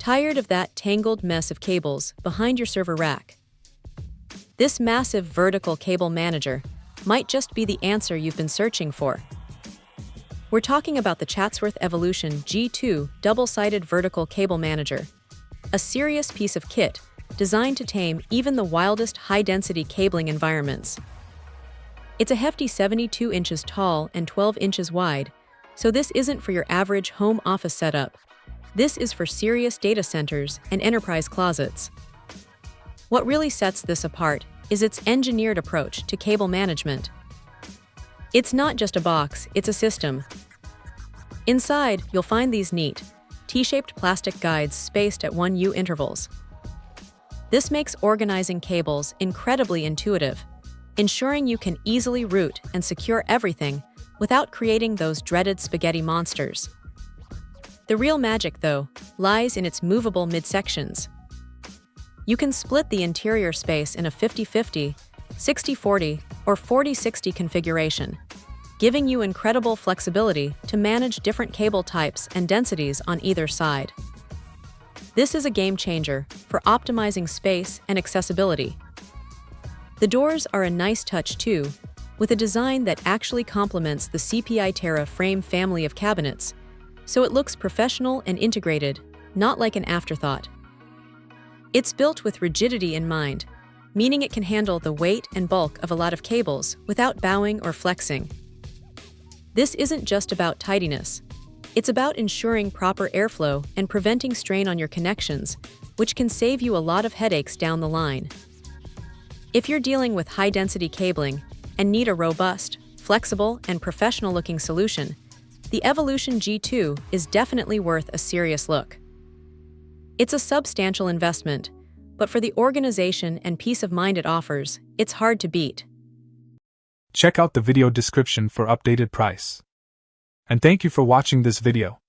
Tired of that tangled mess of cables behind your server rack? This massive vertical cable manager might just be the answer you've been searching for. We're talking about the Chatsworth Evolution G2 double-sided vertical cable manager, a serious piece of kit designed to tame even the wildest high-density cabling environments. It's a hefty 72 inches tall and 12 inches wide, so this isn't for your average home office setup. This is for serious data centers and enterprise closets. What really sets this apart is its engineered approach to cable management. It's not just a box, it's a system. Inside, you'll find these neat, T-shaped plastic guides spaced at 1U intervals. This makes organizing cables incredibly intuitive, ensuring you can easily route and secure everything without creating those dreaded spaghetti monsters. The real magic, though, lies in its movable midsections. You can split the interior space in a 50-50, 60-40, or 40-60 configuration, giving you incredible flexibility to manage different cable types and densities on either side. This is a game changer for optimizing space and accessibility. The doors are a nice touch too, with a design that actually complements the CPI Terra frame family of cabinets, so it looks professional and integrated, not like an afterthought. It's built with rigidity in mind, meaning it can handle the weight and bulk of a lot of cables without bowing or flexing. This isn't just about tidiness. It's about ensuring proper airflow and preventing strain on your connections, which can save you a lot of headaches down the line. If you're dealing with high-density cabling and need a robust, flexible, and professional-looking solution, the Evolution G2 is definitely worth a serious look. It's a substantial investment, but for the organization and peace of mind it offers, it's hard to beat. Check out the video description for updated price. And thank you for watching this video.